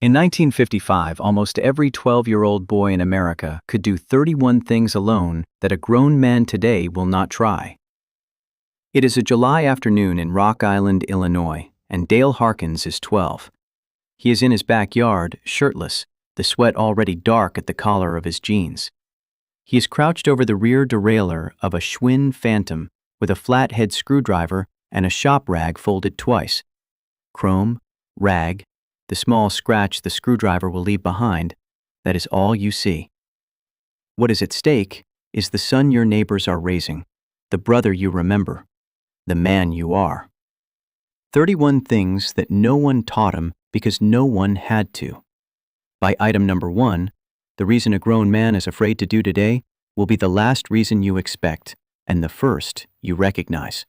In 1955, almost every 12-year-old boy in America could do 31 things alone that a grown man today will not try. It is a July afternoon in Rock Island, Illinois, and Dale Harkins is 12. He is in his backyard, shirtless, the sweat already dark at the collar of his jeans. He is crouched over the rear derailleur of a Schwinn Phantom with a flathead screwdriver and a shop rag folded twice. Chrome, rag, the small scratch the screwdriver will leave behind, that is all you see. What is at stake is the son your neighbors are raising, the brother you remember, the man you are. 31 things that no one taught him because no one had to. By item number 1, the reason a grown man is afraid to do today will be the last reason you expect and the first you recognize.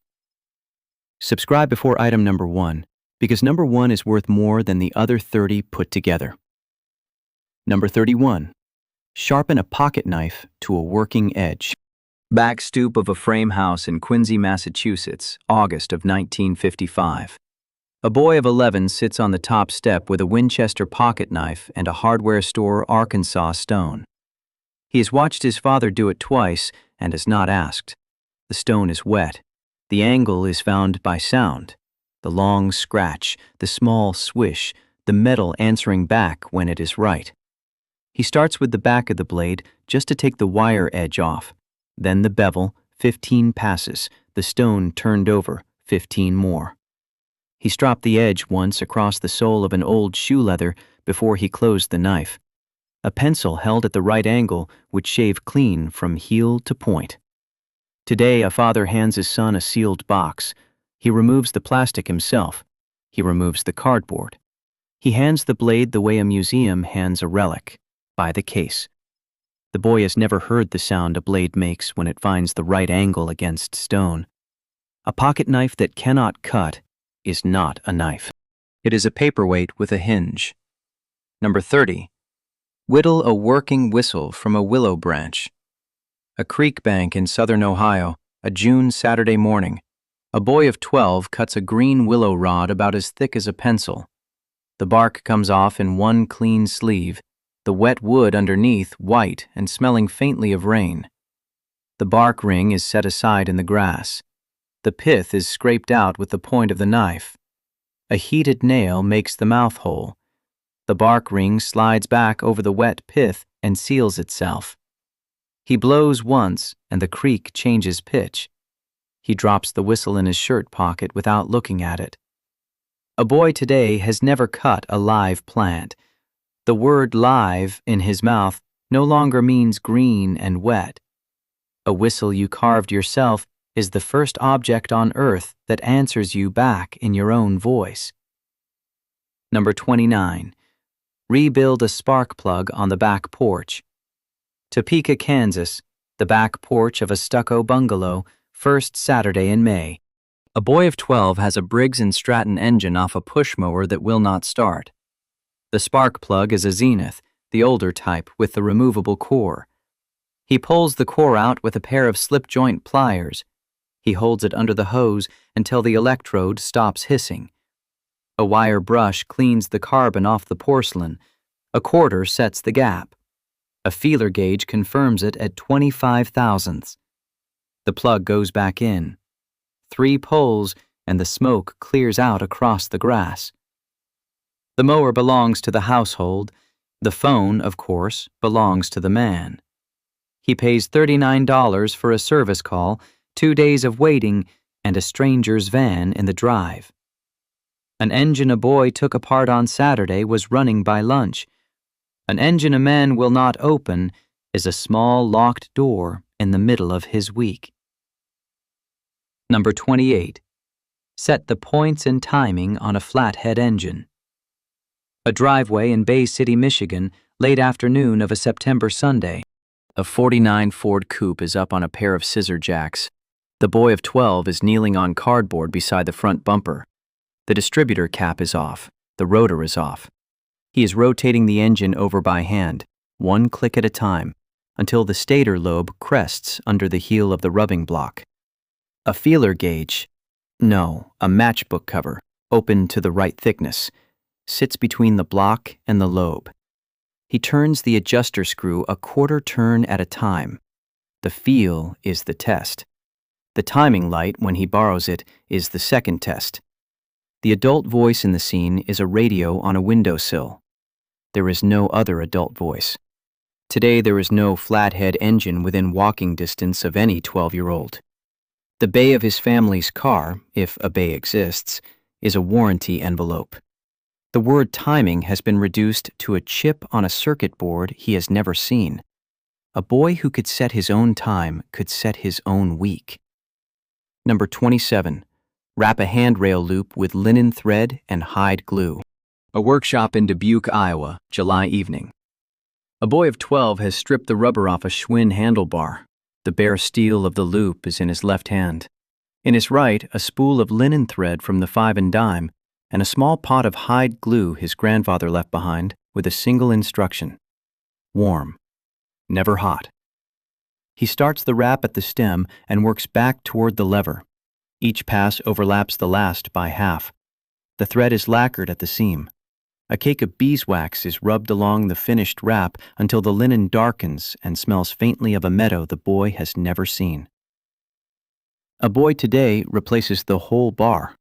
Subscribe before item number 1, because number 1 is worth more than the other 30 put together. Number 31. Sharpen a pocket knife to a working edge. Back stoop of a frame house in Quincy, Massachusetts, August of 1955. A boy of 11 sits on the top step with a Winchester pocket knife and a hardware store Arkansas stone. He has watched his father do it twice and has not asked. The stone is wet. The angle is found by sound. The long scratch, the small swish, the metal answering back when it is right. He starts with the back of the blade just to take the wire edge off. Then the bevel, 15 passes, the stone turned over, 15 more. He stropped the edge once across the sole of an old shoe leather before he closed the knife. A pencil held at the right angle would shave clean from heel to point. Today, a father hands his son a sealed box. He removes the plastic himself. He removes the cardboard. He hands the blade the way a museum hands a relic, by the case. The boy has never heard the sound a blade makes when it finds the right angle against stone. A pocket knife that cannot cut is not a knife. It is a paperweight with a hinge. Number 30. Whittle a working whistle from a willow branch. A creek bank in southern Ohio, a June Saturday morning. A boy of 12 cuts a green willow rod about as thick as a pencil. The bark comes off in one clean sleeve, the wet wood underneath white and smelling faintly of rain. The bark ring is set aside in the grass. The pith is scraped out with the point of the knife. A heated nail makes the mouth hole. The bark ring slides back over the wet pith and seals itself. He blows once and the creek changes pitch. He drops the whistle in his shirt pocket without looking at it. A boy today has never cut a live plant. The word live in his mouth no longer means green and wet. A whistle you carved yourself is the first object on earth that answers you back in your own voice. Number 29. Rebuild a spark plug on the back porch. Topeka, Kansas, the back porch of a stucco bungalow, first Saturday in May. A boy of 12 has a Briggs & Stratton engine off a push mower that will not start. The spark plug is a Zenith, the older type with the removable core. He pulls the core out with a pair of slip-joint pliers. He holds it under the hose until the electrode stops hissing. A wire brush cleans the carbon off the porcelain. A quarter sets the gap. A feeler gauge confirms it at 25 thousandths. The plug goes back in. 3 pulls, and the smoke clears out across the grass. The mower belongs to the household. The phone, of course, belongs to the man. He pays $39 for a service call, 2 days of waiting, and a stranger's van in the drive. An engine a boy took apart on Saturday was running by lunch. An engine a man will not open is a small locked door in the middle of his week. Number 28. Set the points and timing on a flathead engine. A driveway in Bay City, Michigan, late afternoon of a September Sunday. A 49 Ford coupe is up on a pair of scissor jacks. The boy of 12 is kneeling on cardboard beside the front bumper. The distributor cap is off. The rotor is off. He is rotating the engine over by hand, one click at a time, until the stator lobe crests under the heel of the rubbing block. A feeler gauge, no, a matchbook cover, open to the right thickness. sits between the block and the lobe. He turns the adjuster screw a quarter turn at a time. The feel is the test. The timing light, when he borrows it, is the second test. The adult voice in the scene is a radio on a windowsill. There is no other adult voice. Today there is no flathead engine within walking distance of any 12-year-old. The bay of his family's car, if a bay exists, is a warranty envelope. The word timing has been reduced to a chip on a circuit board he has never seen. A boy who could set his own time could set his own week. Number 27. Wrap a handrail loop with linen thread and hide glue. A workshop in Dubuque, Iowa, July evening. A boy of 12 has stripped the rubber off a Schwinn handlebar. The bare steel of the loop is in his left hand. In his right, a spool of linen thread from the 5 and dime, and a small pot of hide glue his grandfather left behind with a single instruction: warm, never hot. He starts the wrap at the stem and works back toward the lever. Each pass overlaps the last by half. The thread is lacquered at the seam. A cake of beeswax is rubbed along the finished wrap until the linen darkens and smells faintly of a meadow the boy has never seen. A boy today replaces the whole bar.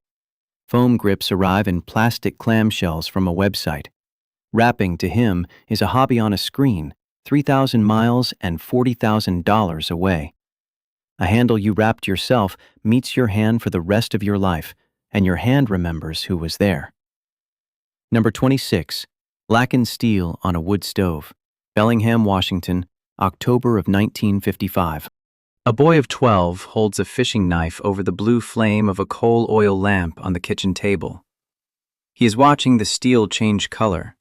Foam grips arrive in plastic clamshells from a website. Wrapping to him is a hobby on a screen, 3,000 miles and $40,000 away. A handle you wrapped yourself meets your hand for the rest of your life, and your hand remembers who was there. Number 26. Blackened steel on a wood stove. Bellingham, Washington, October of 1955. A boy of 12 holds a fishing knife over the blue flame of a coal oil lamp on the kitchen table. He is watching the steel change color: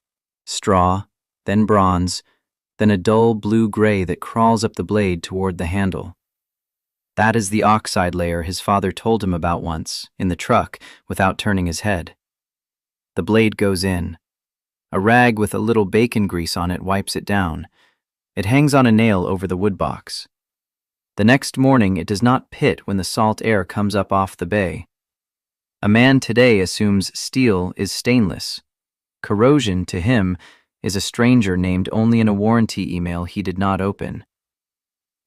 straw, then bronze, then a dull blue-gray that crawls up the blade toward the handle. That is the oxide layer his father told him about once, in the truck, without turning his head. The blade goes in. A rag with a little bacon grease on it wipes it down. It hangs on a nail over the wood box. The next morning it does not pit when the salt air comes up off the bay. A man today assumes steel is stainless. Corrosion, to him, is a stranger named only in a warranty email he did not open.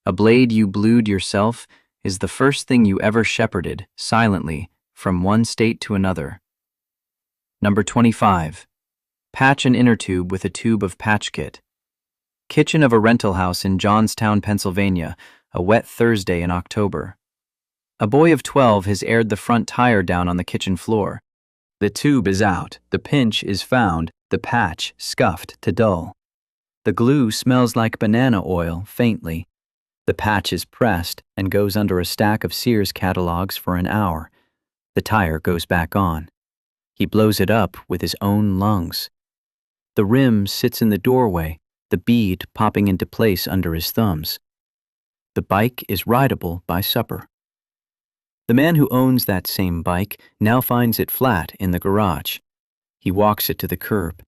A blade you blued yourself is the first thing you ever shepherded, silently, from one state to another. Number 25. Patch an inner tube with a tube of patch kit. Kitchen of a rental house in Johnstown, Pennsylvania, a wet Thursday in October. A boy of 12 has aired the front tire down on the kitchen floor. The tube is out, the pinch is found, the patch scuffed to dull. The glue smells like banana oil, faintly. The patch is pressed and goes under a stack of Sears catalogs for an hour. The tire goes back on. He blows it up with his own lungs. The rim sits in the doorway, the bead popping into place under his thumbs. The bike is rideable by supper. The man who owns that same bike now finds it flat in the garage. He walks it to the curb.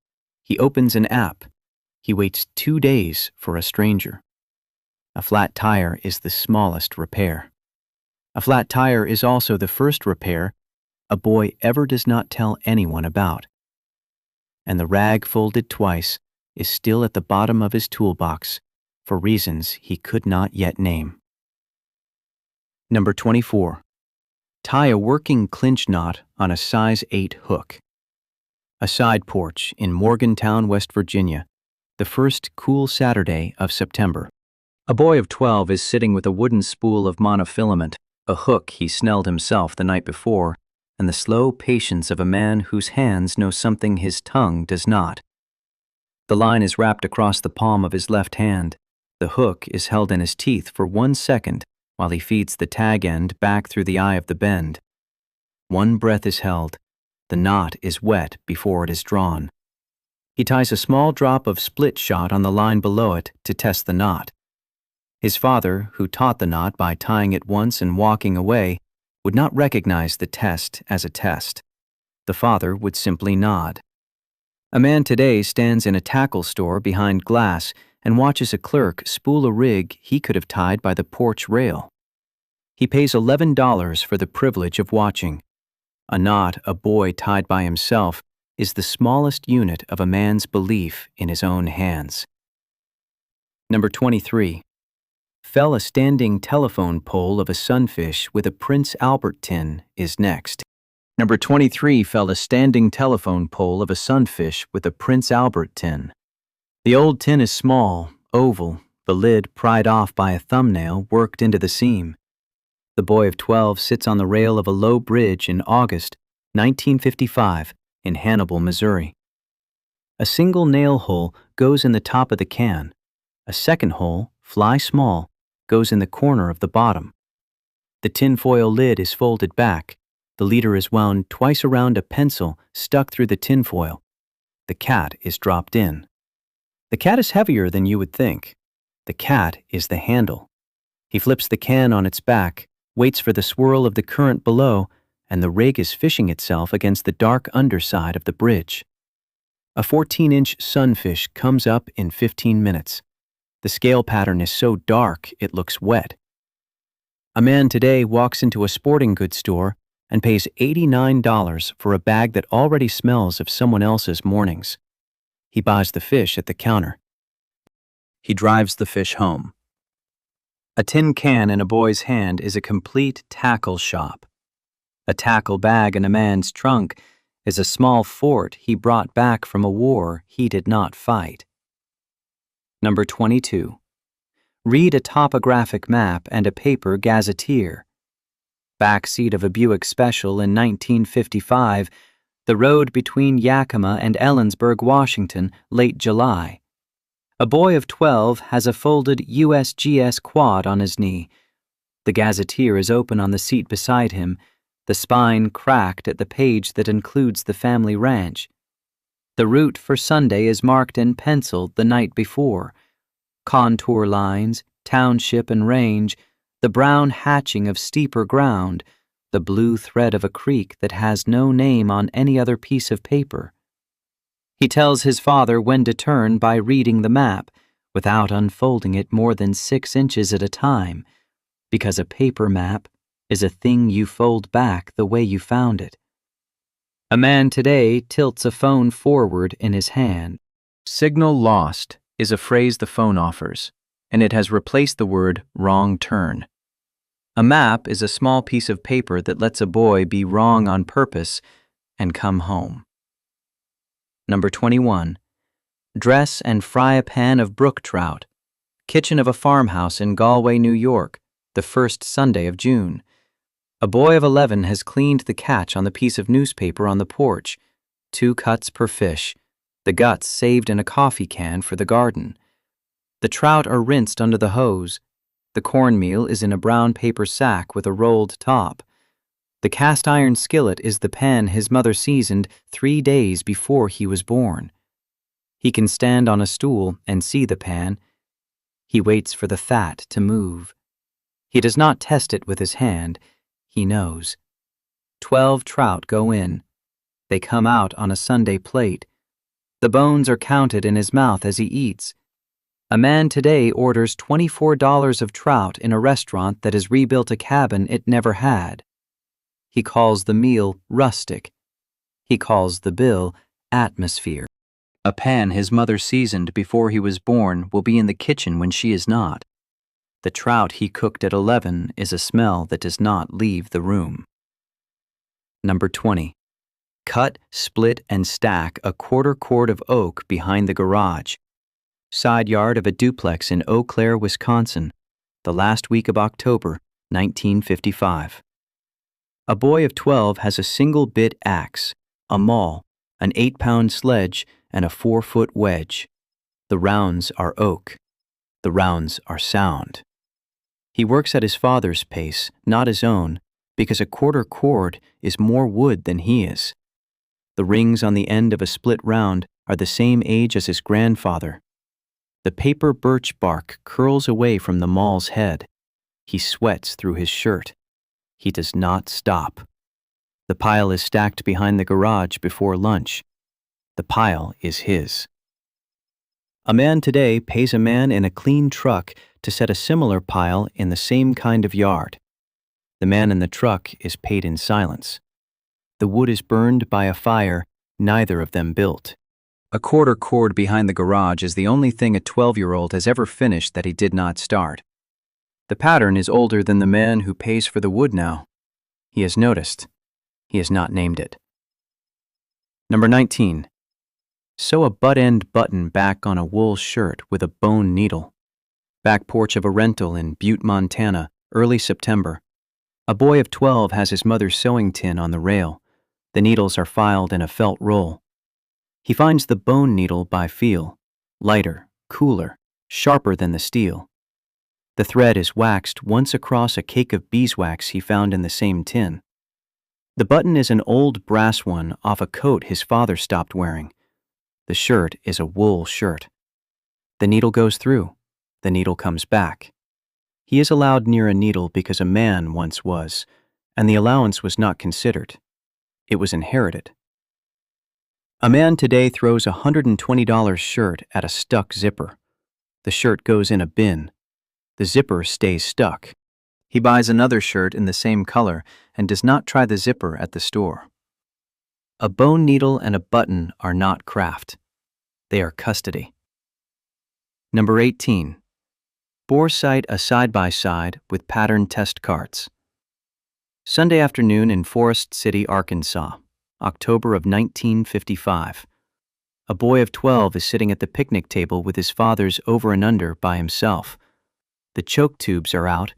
He opens an app. He waits 2 days for a stranger. A flat tire is the smallest repair. A flat tire is also the first repair a boy ever does not tell anyone about. And the rag folded twice is still at the bottom of his toolbox for reasons he could not yet name. Number 24. Tie a working clinch knot on a size 8 hook. A side porch in Morgantown, West Virginia, the first cool Saturday of September. A boy of 12 is sitting with a wooden spool of monofilament, a hook he snelled himself the night before, and the slow patience of a man whose hands know something his tongue does not. The line is wrapped across the palm of his left hand. The hook is held in his teeth for 1 second while he feeds the tag end back through the eye of the bend. 1 breath is held. The knot is wet before it is drawn. He ties a small drop of split shot on the line below it to test the knot. His father, who taught the knot by tying it once and walking away, would not recognize the test as a test. The father would simply nod. A man today stands in a tackle store behind glass and watches a clerk spool a rig he could have tied by the porch rail. He pays $11 for the privilege of watching. A knot a boy tied by himself is the smallest unit of a man's belief in his own hands. Number 23. Fell a standing telephone pole of a sunfish with a Prince Albert tin is next. Number 23 fell a standing telephone pole of a sunfish with a Prince Albert tin. The old tin is small, oval, the lid pried off by a thumbnail worked into the seam. The boy of 12 sits on the rail of a low bridge in August 1955 in Hannibal, Missouri. A single nail hole goes in the top of the can. A second hole, fly small, goes in the corner of the bottom. The tinfoil lid is folded back. The leader is wound twice around a pencil stuck through the tinfoil. The cat is dropped in. The cat is heavier than you would think. The cat is the handle. He flips the can on its back, waits for the swirl of the current below, and the rig is fishing itself against the dark underside of the bridge. A 14-inch sunfish comes up in 15 minutes. The scale pattern is so dark it looks wet. A man today walks into a sporting goods store and pays $89 for a bag that already smells of someone else's mornings. He buys the fish at the counter. He drives the fish home. A tin can in a boy's hand is a complete tackle shop. A tackle bag in a man's trunk is a small fort he brought back from a war he did not fight. Number 22. Read a topographic map and a paper gazetteer. Backseat of a Buick Special in 1955, the road between Yakima and Ellensburg, Washington, late July. A boy of 12 has a folded USGS quad on his knee. The gazetteer is open on the seat beside him, the spine cracked at the page that includes the family ranch. The route for Sunday is marked in pencil the night before. Contour lines, township and range, the brown hatching of steeper ground, the blue thread of a creek that has no name on any other piece of paper. He tells his father when to turn by reading the map, without unfolding it more than 6 inches at a time, because a paper map is a thing you fold back the way you found it. A man today tilts a phone forward in his hand. Signal lost is a phrase the phone offers, and it has replaced the word wrong turn. A map is a small piece of paper that lets a boy be wrong on purpose and come home. Number 21. Dress and fry a pan of brook trout. Kitchen of a farmhouse in Galway, New York, the first Sunday of June. A boy of 11 has cleaned the catch on the piece of newspaper on the porch. 2 cuts per fish. The guts saved in a coffee can for the garden. The trout are rinsed under the hose. The cornmeal is in a brown paper sack with a rolled top. The cast iron skillet is the pan his mother seasoned 3 days before he was born. He can stand on a stool and see the pan. He waits for the fat to move. He does not test it with his hand. He knows. 12 trout go in. They come out on a Sunday plate. The bones are counted in his mouth as he eats. A man today orders $24 of trout in a restaurant that has rebuilt a cabin it never had. He calls the meal rustic. He calls the bill atmosphere. A pan his mother seasoned before he was born will be in the kitchen when she is not. The trout he cooked at 11 is a smell that does not leave the room. Number 20. Cut, split, and stack a 1/4 cord of oak behind the garage. Side yard of a duplex in Eau Claire, Wisconsin, the last week of October, 1955. A boy of 12 has a single-bit axe, a maul, an 8-pound sledge, and a 4-foot wedge. The rounds are oak. The rounds are sound. He works at his father's pace, not his own, because a 1/4 cord is more wood than he is. The rings on the end of a split round are the same age as his grandfather. The paper birch bark curls away from the maul's head. He sweats through his shirt. He does not stop. The pile is stacked behind the garage before lunch. The pile is his. A man today pays a man in a clean truck to set a similar pile in the same kind of yard. The man in the truck is paid in silence. The wood is burned by a fire neither of them built. A quarter cord behind the garage is the only thing a 12-year-old has ever finished that he did not start. The pattern is older than the man who pays for the wood now. He has noticed. He has not named it. Number 19. Sew a butt-end button back on a wool shirt with a bone needle. Back porch of a rental in Butte, Montana, early September. A boy of 12 has his mother's sewing tin on the rail. The needles are filed in a felt roll. He finds the bone needle by feel, lighter, cooler, sharper than the steel. The thread is waxed once across a cake of beeswax he found in the same tin. The button is an old brass one off a coat his father stopped wearing. The shirt is a wool shirt. The needle goes through. The needle comes back. He is allowed near a needle because a man once was, and the allowance was not considered. It was inherited. A man today throws a $120 shirt at a stuck zipper. The shirt goes in a bin. The zipper stays stuck. He buys another shirt in the same color and does not try the zipper at the store. A bone needle and a button are not craft. They are custody. Number 18. Bore sight a side-by-side with pattern test carts. Sunday afternoon in Forest City, Arkansas, October of 1955. A boy of 12 is sitting at the picnic table with his father's over and under by himself. The choke tubes are out.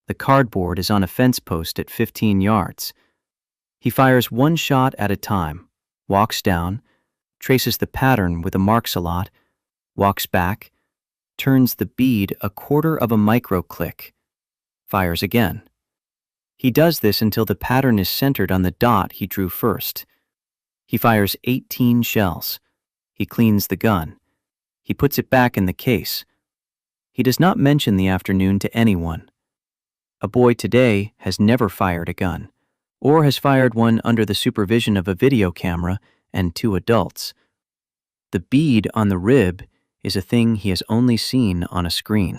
The cardboard is on a fence post at 15 yards. He fires one shot at a time, walks down, traces the pattern with a mark-a-lot, walks back, turns the bead a quarter of a micro-click, fires again. He does this until the pattern is centered on the dot he drew first. He fires 18 shells. He cleans the gun. He puts it back in the case. He does not mention the afternoon to anyone. A boy today has never fired a gun, or has fired one under the supervision of a video camera and 2 adults. The bead on the rib is a thing he has only seen on a screen.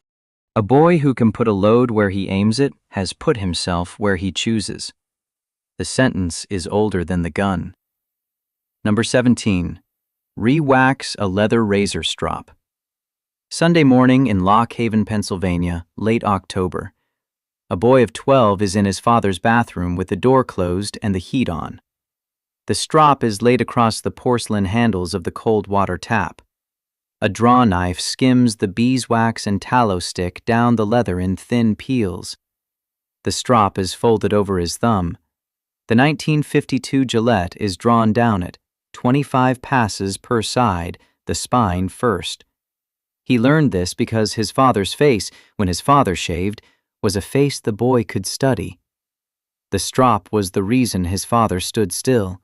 A boy who can put a load where he aims it has put himself where he chooses. The sentence is older than the gun. Number 17. Re-wax a leather razor strop. Sunday morning in Lock Haven, Pennsylvania, late October. A boy of 12 is in his father's bathroom with the door closed and the heat on. The strop is laid across the porcelain handles of the cold water tap. A draw knife skims the beeswax and tallow stick down the leather in thin peels. The strop is folded over his thumb. The 1952 Gillette is drawn down it, 25 passes per side, the spine first. He learned this because his father's face, when his father shaved, was a face the boy could study. The strop was the reason his father stood still.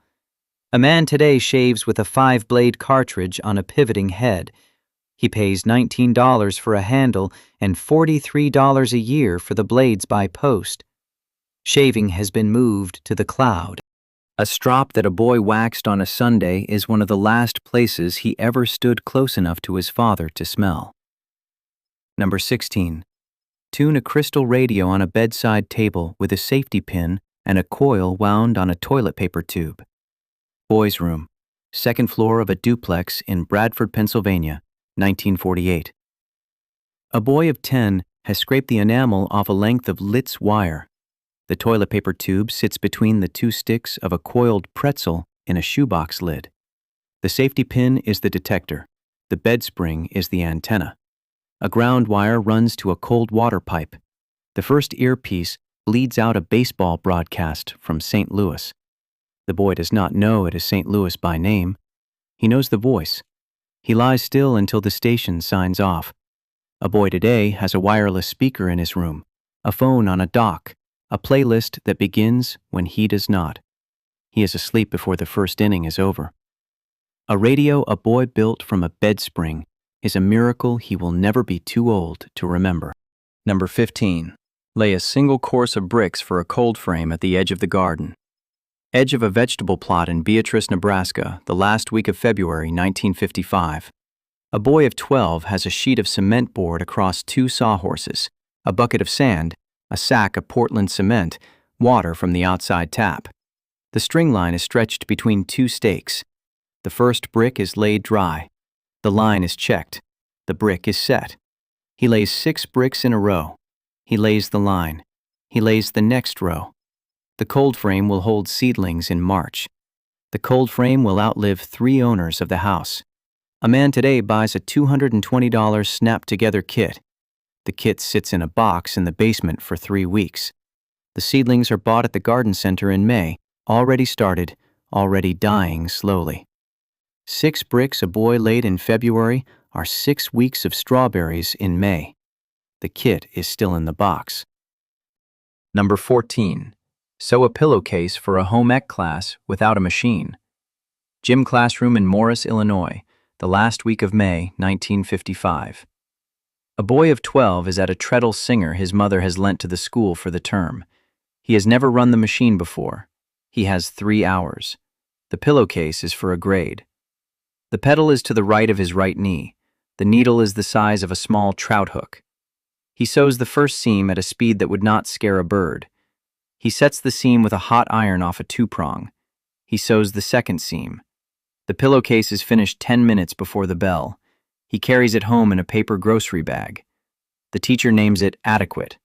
A man today shaves with a 5-blade cartridge on a pivoting head. He pays $19 for a handle and $43 a year for the blades by post. Shaving has been moved to the cloud. A strop that a boy waxed on a Sunday is one of the last places he ever stood close enough to his father to smell. Number 16. Tune a crystal radio on a bedside table with a safety pin and a coil wound on a toilet paper tube. Boy's room, second floor of a duplex in Bradford, Pennsylvania, 1948. A boy of 10 has scraped the enamel off a length of Litz wire. The toilet paper tube sits between the 2 sticks of a coiled pretzel in a shoebox lid. The safety pin is the detector. The bed spring is the antenna. A ground wire runs to a cold water pipe. The first earpiece bleeds out a baseball broadcast from St. Louis. The boy does not know it is St. Louis by name. He knows the voice. He lies still until the station signs off. A boy today has a wireless speaker in his room, a phone on a dock, a playlist that begins when he does not. He is asleep before the first inning is over. A radio a boy built from a bed spring is a miracle he will never be too old to remember. Number 15. Lay a single course of bricks for a cold frame at the edge of the garden. Edge of a vegetable plot in Beatrice, Nebraska, the last week of February 1955. A boy of 12 has a sheet of cement board across 2 sawhorses, a bucket of sand, a sack of Portland cement, water from the outside tap. The string line is stretched between 2 stakes. The first brick is laid dry. The line is checked. The brick is set. He lays 6 bricks in a row. He lays the line. He lays the next row. The cold frame will hold seedlings in March. The cold frame will outlive 3 owners of the house. A man today buys a $220 snap-together kit. The kit sits in a box in the basement for 3 weeks. The seedlings are bought at the garden center in May, already started, already dying slowly. 6 bricks a boy laid in February are 6 weeks of strawberries in May. The kit is still in the box. Number 14. Sew a pillowcase for a home ec class without a machine. Gym classroom in Morris, Illinois, the last week of May, 1955. A boy of 12 is at a treadle singer his mother has lent to the school for the term. He has never run the machine before. He has 3 hours. The pillowcase is for a grade. The pedal is to the right of his right knee. The needle is the size of a small trout hook. He sews the first seam at a speed that would not scare a bird. He sets the seam with a hot iron off a 2-prong. He sews the second seam. The pillowcase is finished 10 minutes before the bell. He carries it home in a paper grocery bag. The teacher names it adequate.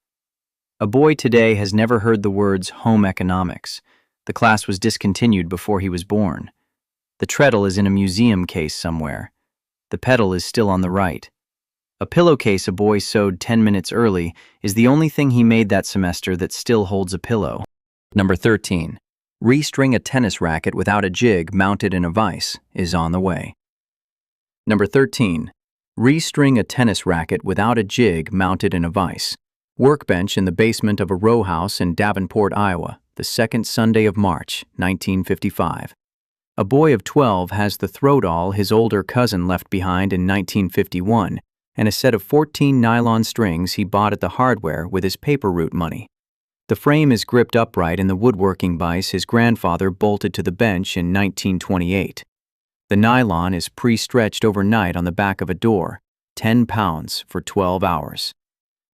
A boy today has never heard the words home economics. The class was discontinued before he was born. The treadle is in a museum case somewhere. The pedal is still on the right. A pillowcase a boy sewed 10 minutes early is the only thing he made that semester that still holds a pillow. Number 13. Restring a tennis racket without a jig mounted in a vise is on the way. Number 13. Restring a tennis racket without a jig mounted in a vise. Workbench in the basement of a row house in Davenport, Iowa, the second Sunday of March, 1955. A boy of 12 has the throw-doll his older cousin left behind in 1951 and a set of 14 nylon strings he bought at the hardware with his paper route money. The frame is gripped upright in the woodworking vise his grandfather bolted to the bench in 1928. The nylon is pre-stretched overnight on the back of a door, 10 pounds for 12 hours.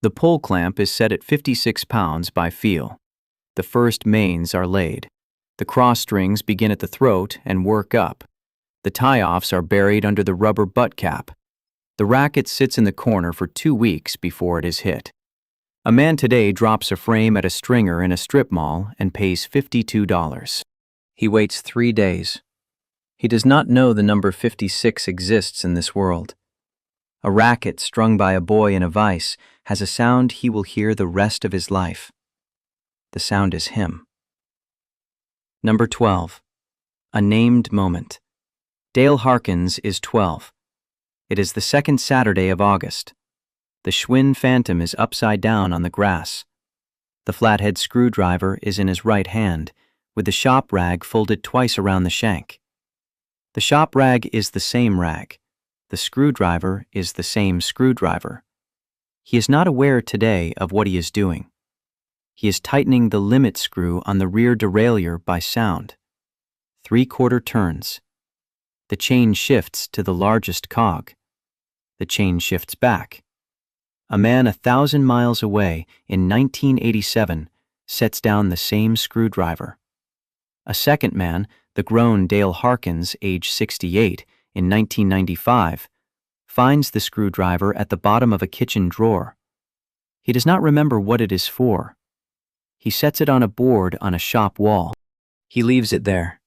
The pull clamp is set at 56 pounds by feel. The first mains are laid. The cross strings begin at the throat and work up. The tie-offs are buried under the rubber butt cap. The racket sits in the corner for 2 weeks before it is hit. A man today drops a frame at a stringer in a strip mall and pays $52. He waits 3 days. He does not know the number 56 exists in this world. A racket strung by a boy in a vise has a sound he will hear the rest of his life. The sound is him. Number 12. A named moment. Dale Harkins is 12. It is the second Saturday of August. The Schwinn Phantom is upside down on the grass. The flathead screwdriver is in his right hand, with the shop rag folded twice around the shank. The shop rag is the same rag. The screwdriver is the same screwdriver. He is not aware today of what he is doing. He is tightening the limit screw on the rear derailleur by sound. 3/4 turns. The chain shifts to the largest cog. The chain shifts back. A man 1,000 miles away in 1987 sets down the same screwdriver. A second man, the grown Dale Harkins, age 68, in 1995, finds the screwdriver at the bottom of a kitchen drawer. He does not remember what it is for. He sets it on a board on a shop wall. He leaves it there.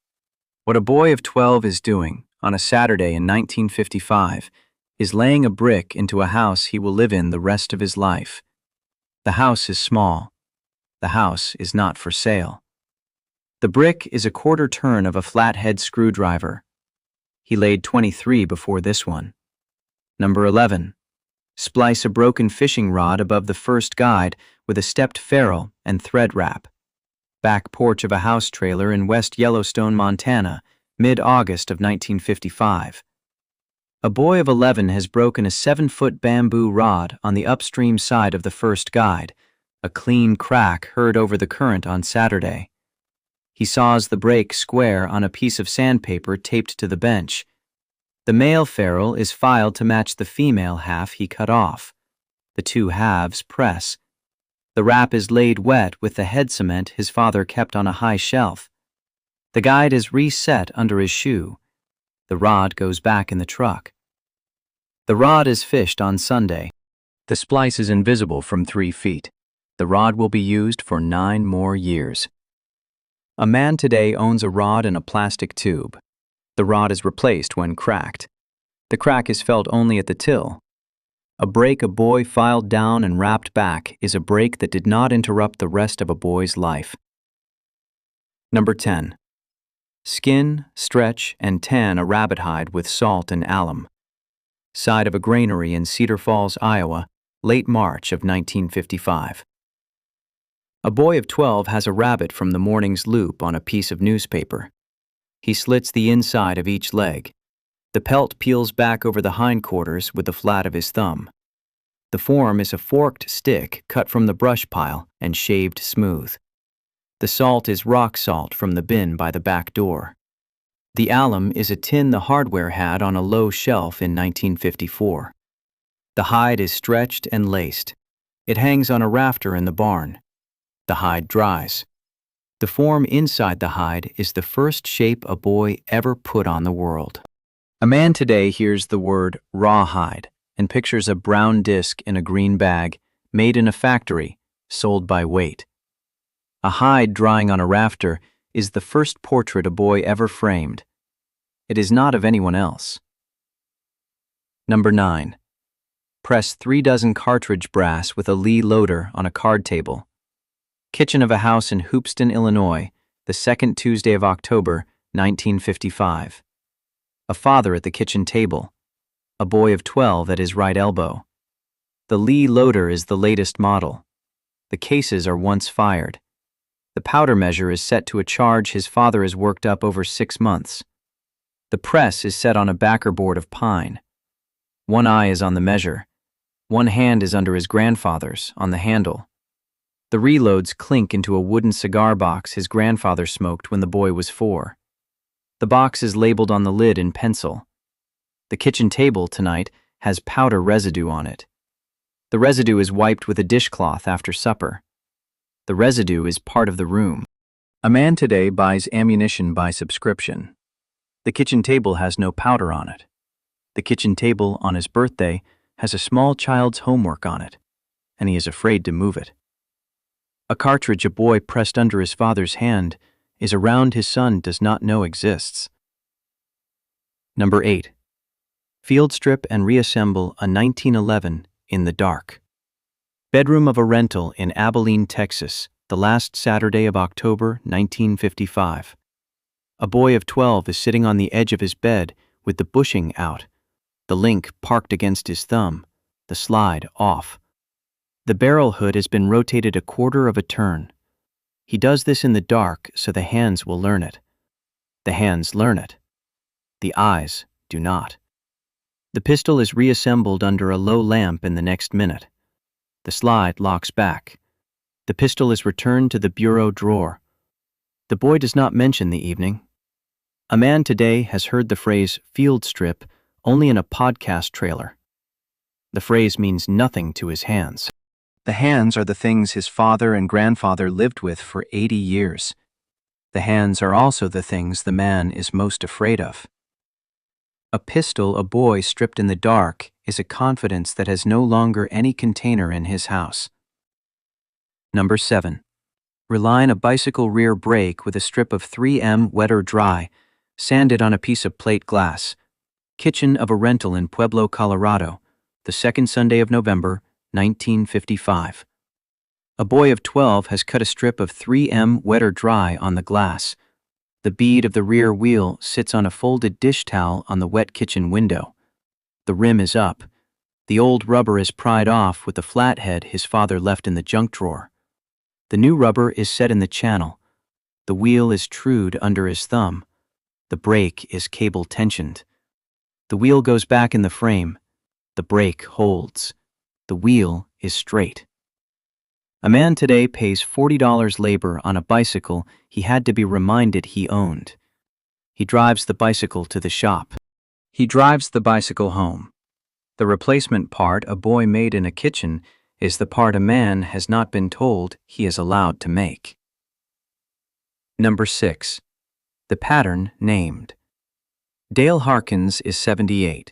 What a boy of 12 is doing on a Saturday in 1955 is laying a brick into a house he will live in the rest of his life. The house is small. The house is not for sale. The brick is a 1/4 turn of a flathead screwdriver. He laid 23 before this one. Number 11. Splice a broken fishing rod above the first guide with a stepped ferrule and thread wrap. Back porch of a house trailer in West Yellowstone, Montana, mid-August of 1955. A boy of 11 has broken a 7-foot bamboo rod on the upstream side of the first guide, a clean crack heard over the current on Saturday. He saws the break square on a piece of sandpaper taped to the bench. The male ferrule is filed to match the female half he cut off. The 2 halves press. The wrap is laid wet with the head cement his father kept on a high shelf. The guide is reset under his shoe. The rod goes back in the truck. The rod is fished on Sunday. The splice is invisible from 3 feet. The rod will be used for 9 more years. A man today owns a rod in a plastic tube. The rod is replaced when cracked. The crack is felt only at the till. A break a boy filed down and wrapped back is a break that did not interrupt the rest of a boy's life. Number 10. Skin, stretch, and tan a rabbit hide with salt and alum. Side of a granary in Cedar Falls, Iowa, late March of 1955. A boy of 12 has a rabbit from the morning's loop on a piece of newspaper. He slits the inside of each leg. The pelt peels back over the hindquarters with the flat of his thumb. The form is a forked stick cut from the brush pile and shaved smooth. The salt is rock salt from the bin by the back door. The alum is a tin the hardware had on a low shelf in 1954. The hide is stretched and laced. It hangs on a rafter in the barn. The hide dries. The form inside the hide is the first shape a boy ever put on the world. A man today hears the word rawhide and pictures a brown disc in a green bag, made in a factory, sold by weight. A hide drying on a rafter is the first portrait a boy ever framed. It is not of anyone else. Number 9. Press 3 dozen cartridge brass with a Lee loader on a card table. Kitchen of a house in Hoopeston, Illinois, the second Tuesday of October, 1955. A father at the kitchen table. A boy of 12 at his right elbow. The Lee loader is the latest model. The cases are once fired. The powder measure is set to a charge his father has worked up over 6 months. The press is set on a backer board of pine. One eye is on the measure. One hand is under his grandfather's, on the handle. The reloads clink into a wooden cigar box his grandfather smoked when the boy was 4. The box is labeled on the lid in pencil. The kitchen table tonight has powder residue on it. The residue is wiped with a dishcloth after supper. The residue is part of the room. A man today buys ammunition by subscription. The kitchen table has no powder on it. The kitchen table on his birthday has a small child's homework on it, and he is afraid to move it. A cartridge a boy pressed under his father's hand is a round his son does not know exists. Number 8. Field strip and reassemble a 1911 in the dark. Bedroom of a rental in Abilene, Texas, the last Saturday of October, 1955. A boy of 12 is sitting on the edge of his bed with the bushing out, the link parked against his thumb, the slide off. The barrel hood has been rotated a quarter of a turn. He does this in the dark so the hands will learn it. The hands learn it. The eyes do not. The pistol is reassembled under a low lamp in the next minute. The slide locks back. The pistol is returned to the bureau drawer. The boy does not mention the evening. A man today has heard the phrase field strip only in a podcast trailer. The phrase means nothing to his hands. The hands are the things his father and grandfather lived with for 80 years. The hands are also the things the man is most afraid of. A pistol a boy stripped in the dark is a confidence that has no longer any container in his house. Number 7. Reline a bicycle rear brake with a strip of 3M wet or dry, sanded on a piece of plate glass. Kitchen of a rental in Pueblo, Colorado, the second Sunday of November, 1955. A boy of 12 has cut a strip of 3M wet or dry on the glass. The bead of the rear wheel sits on a folded dish towel on the wet kitchen window. The rim is up. The old rubber is pried off with the flathead his father left in the junk drawer. The new rubber is set in the channel. The wheel is trued under his thumb. The brake is cable tensioned. The wheel goes back in the frame. The brake holds. The wheel is straight. A man today pays $40 labor on a bicycle he had to be reminded he owned. He drives the bicycle to the shop. He drives the bicycle home. The replacement part a boy made in a kitchen is the part a man has not been told he is allowed to make. Number 6. The pattern named. Dale Harkins is 78.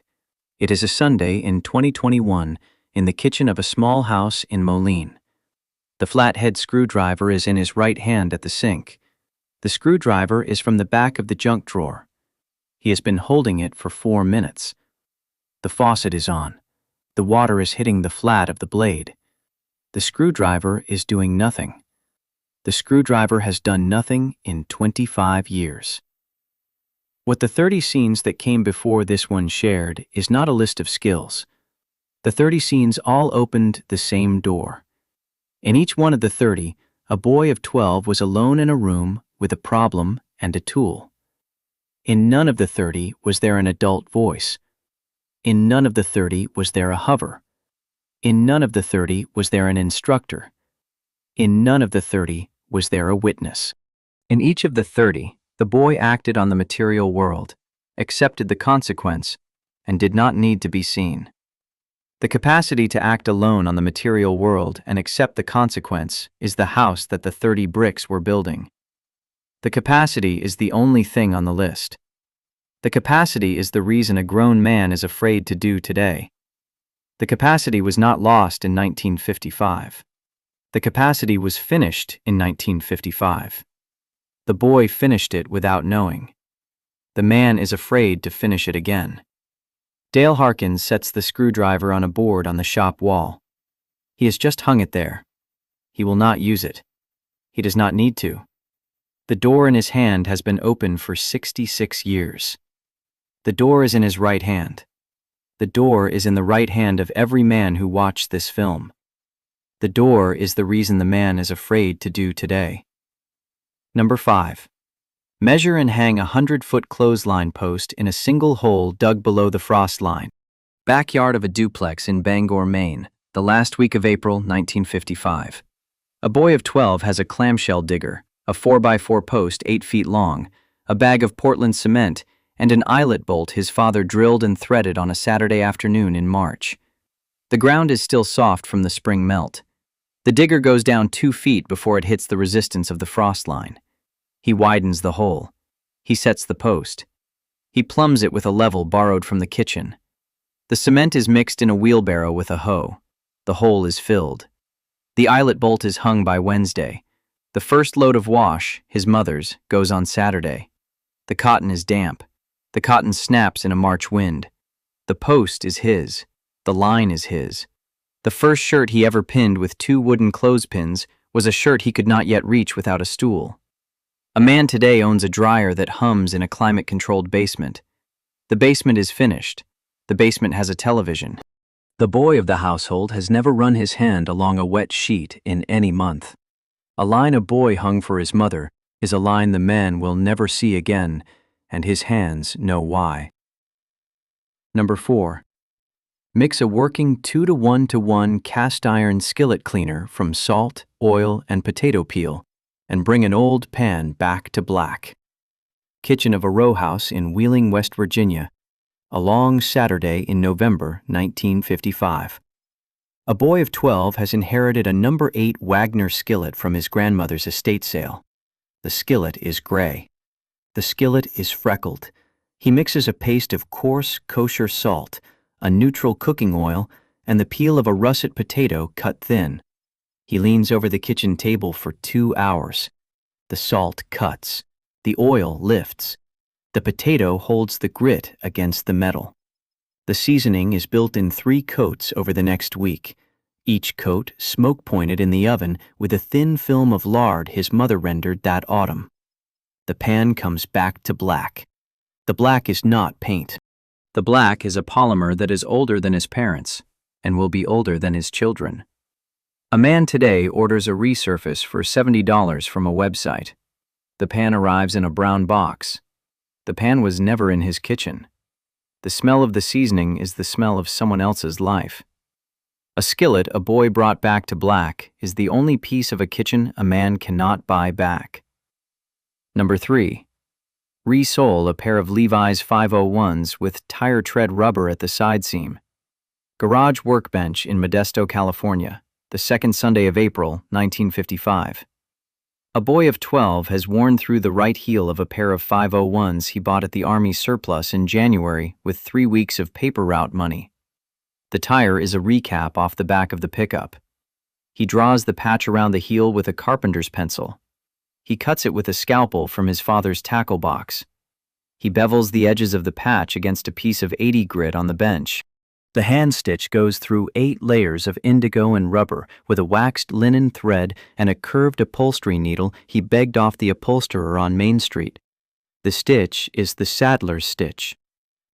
It is a Sunday in 2021 in the kitchen of a small house in Moline. The flathead screwdriver is in his right hand at the sink. The screwdriver is from the back of the junk drawer. He has been holding it for 4 minutes. The faucet is on. The water is hitting the flat of the blade. The screwdriver is doing nothing. The screwdriver has done nothing in 25 years. What the 30 scenes that came before this one shared is not a list of skills. The 30 scenes all opened the same door. In each one of the 30, a boy of 12 was alone in a room with a problem and a tool. In none of the 30 was there an adult voice. In none of the 30 was there a hover. In none of the 30 was there an instructor. In none of the 30 was there a witness. In each of the 30, the boy acted on the material world, accepted the consequence, and did not need to be seen. The capacity to act alone on the material world and accept the consequence is the house that the 30 bricks were building. The capacity is the only thing on the list. The capacity is the reason a grown man is afraid to do today. The capacity was not lost in 1955. The capacity was finished in 1955. The boy finished it without knowing. The man is afraid to finish it again. Dale Harkins sets the screwdriver on a board on the shop wall. He has just hung it there. He will not use it. He does not need to. The door in his hand has been open for 66 years. The door is in his right hand. The door is in the right hand of every man who watched this film. The door is the reason the man is afraid to do today. Number 5. Measure and hang a 100-foot clothesline post in a single hole dug below the frost line. Backyard of a duplex in Bangor, Maine, the last week of April 1955. A boy of 12 has a clamshell digger, a 4x4 post 8 feet long, a bag of Portland cement, and an eyelet bolt his father drilled and threaded on a Saturday afternoon in March. The ground is still soft from the spring melt. The digger goes down 2 feet before it hits the resistance of the frost line. He widens the hole. He sets the post. He plumbs it with a level borrowed from the kitchen. The cement is mixed in a wheelbarrow with a hoe. The hole is filled. The eyelet bolt is hung by Wednesday. The first load of wash, his mother's, goes on Saturday. The cotton is damp. The cotton snaps in a March wind. The post is his. The line is his. The first shirt he ever pinned with 2 wooden clothespins was a shirt he could not yet reach without a stool. A man today owns a dryer that hums in a climate-controlled basement. The basement is finished. The basement has a television. The boy of the household has never run his hand along a wet sheet in any month. A line a boy hung for his mother is a line the man will never see again, and his hands know why. Number 4. Mix a working 2-to-1-to-1 cast iron skillet cleaner from salt, oil, and potato peel, and bring an old pan back to black. Kitchen of a row house in Wheeling, West Virginia, a long Saturday in November 1955. A boy of 12 has inherited a number 8 Wagner skillet from his grandmother's estate sale. The skillet is gray. The skillet is freckled. He mixes a paste of coarse, kosher salt, a neutral cooking oil, and the peel of a russet potato cut thin. He leans over the kitchen table for 2 hours. The salt cuts. The oil lifts. The potato holds the grit against the metal. The seasoning is built in 3 coats over the next week, each coat smoke-pointed in the oven with a thin film of lard his mother rendered that autumn. The pan comes back to black. The black is not paint. The black is a polymer that is older than his parents and will be older than his children. A man today orders a resurface for $70 from a website. The pan arrives in a brown box. The pan was never in his kitchen. The smell of the seasoning is the smell of someone else's life. A skillet a boy brought back to black is the only piece of a kitchen a man cannot buy back. Number 3. Re-sole a pair of Levi's 501s with tire tread rubber at the side seam. Garage workbench in Modesto, California, the second Sunday of April, 1955. A boy of 12 has worn through the right heel of a pair of 501s he bought at the Army surplus in January with 3 weeks of paper route money. The tire is a recap off the back of the pickup. He draws the patch around the heel with a carpenter's pencil. He cuts it with a scalpel from his father's tackle box. He bevels the edges of the patch against a piece of 80 grit on the bench. The hand stitch goes through 8 layers of indigo and rubber with a waxed linen thread and a curved upholstery needle he begged off the upholsterer on Main Street. The stitch is the saddler's stitch.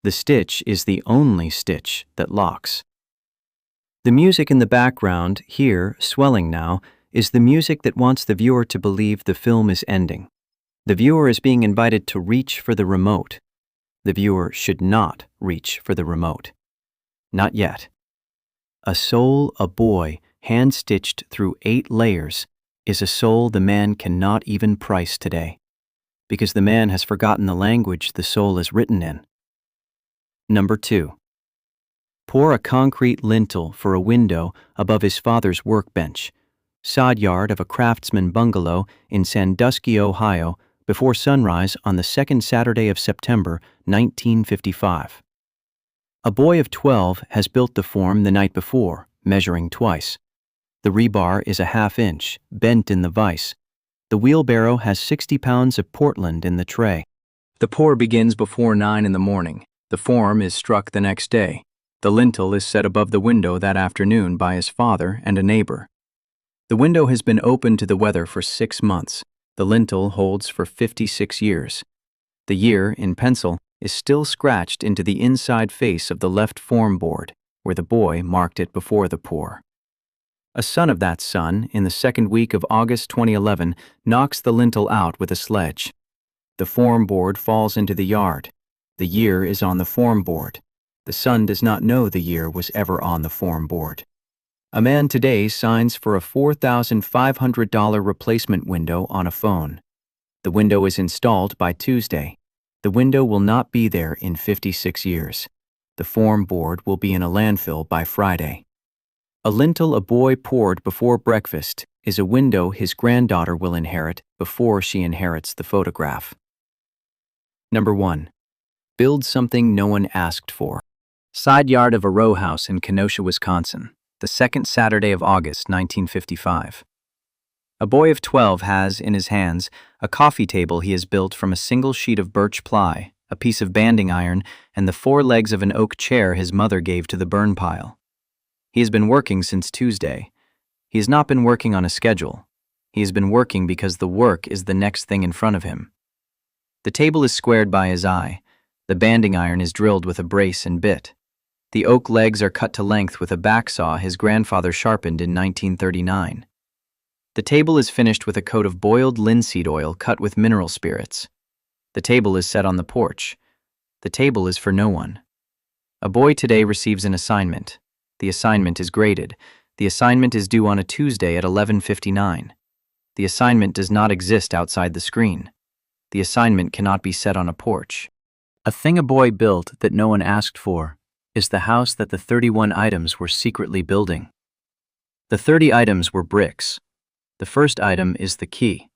The stitch is the only stitch that locks. The music in the background, here, swelling now, is the music that wants the viewer to believe the film is ending. The viewer is being invited to reach for the remote. The viewer should not reach for the remote. Not yet. A soul, a boy, hand-stitched through 8 layers, is a soul the man cannot even price today, because the man has forgotten the language the soul is written in. Number 2. Pour a concrete lintel for a window above his father's workbench, sod yard of a craftsman bungalow in Sandusky, Ohio, before sunrise on the second Saturday of September, 1955. A boy of 12 has built the form the night before, measuring twice. The rebar is a ½ inch, bent in the vise. The wheelbarrow has 60 pounds of Portland in the tray. The pour begins before 9 in the morning. The form is struck the next day. The lintel is set above the window that afternoon by his father and a neighbor. The window has been open to the weather for 6 months. The lintel holds for 56 years. The year, in pencil, is still scratched into the inside face of the left form board, where the boy marked it before the pour. A son of that son, in the second week of August 2011, knocks the lintel out with a sledge. The form board falls into the yard. The year is on the form board. The son does not know the year was ever on the form board. A man today signs for a $4,500 replacement window on a phone. The window is installed by Tuesday. The window will not be there in 56 years. The form board will be in a landfill by Friday. A lintel a boy poured before breakfast is a window his granddaughter will inherit before she inherits the photograph. Number 1. Build something no one asked for. Side yard of a row house in Kenosha, Wisconsin, the second Saturday of August, 1955. A boy of 12 has, in his hands, a coffee table he has built from a single sheet of birch ply, a piece of banding iron, and the 4 legs of an oak chair his mother gave to the burn pile. He has been working since Tuesday. He has not been working on a schedule. He has been working because the work is the next thing in front of him. The table is squared by his eye. The banding iron is drilled with a brace and bit. The oak legs are cut to length with a back saw his grandfather sharpened in 1939. The table is finished with a coat of boiled linseed oil cut with mineral spirits. The table is set on the porch. The table is for no one. A boy today receives an assignment. The assignment is graded. The assignment is due on a Tuesday at 11:59. The assignment does not exist outside the screen. The assignment cannot be set on a porch. A thing a boy built that no one asked for is the house that the 31 items were secretly building. The 30 items were bricks. The first item is the key.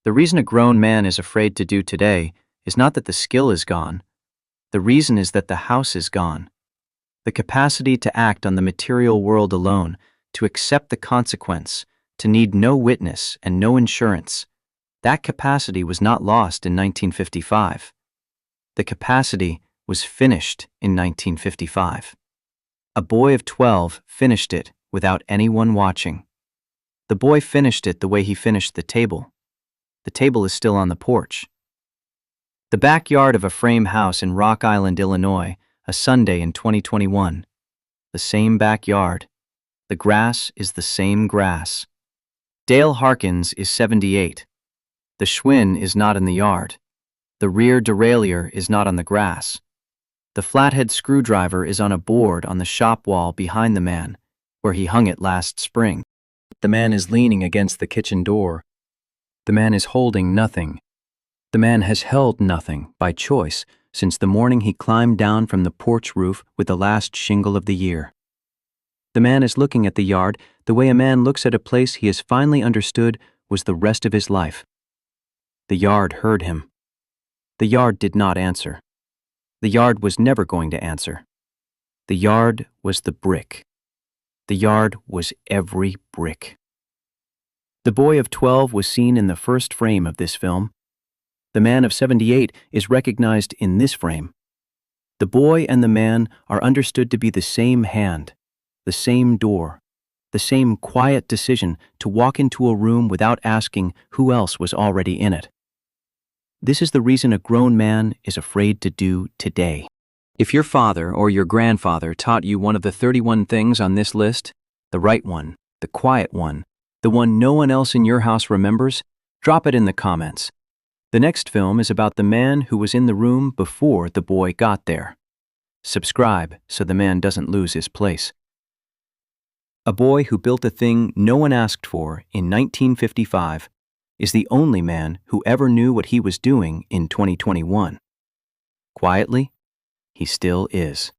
The reason a grown man is afraid to do today is not that the skill is gone. The reason is that the house is gone. The capacity to act on the material world alone, to accept the consequence, to need no witness and no insurance, that capacity was not lost in 1955. The capacity was finished in 1955. A boy of 12 finished it without anyone watching. The boy finished it the way he finished the table. The table is still on the porch. The backyard of a frame house in Rock Island, Illinois, a Sunday in 2021. The same backyard. The grass is the same grass. Dale Harkins is 78. The Schwinn is not in the yard. The rear derailleur is not on the grass. The flathead screwdriver is on a board on the shop wall behind the man, where he hung it last spring. The man is leaning against the kitchen door. The man is holding nothing. The man has held nothing by choice since the morning he climbed down from the porch roof with the last shingle of the year. The man is looking at the yard the way a man looks at a place he has finally understood was the rest of his life. The yard heard him. The yard did not answer. The yard was never going to answer. The yard was the brick. The yard was every brick. The boy of 12 was seen in the first frame of this film. The man of 78 is recognized in this frame. The boy and the man are understood to be the same hand, the same door, the same quiet decision to walk into a room without asking who else was already in it. This is the reason a grown man is afraid to do today. If your father or your grandfather taught you one of the 31 things on this list, the right one, the quiet one, the one no one else in your house remembers, drop it in the comments. The next film is about the man who was in the room before the boy got there. Subscribe so the man doesn't lose his place. A boy who built a thing no one asked for in 1955 is the only man who ever knew what he was doing in 2021. Quietly, he still is.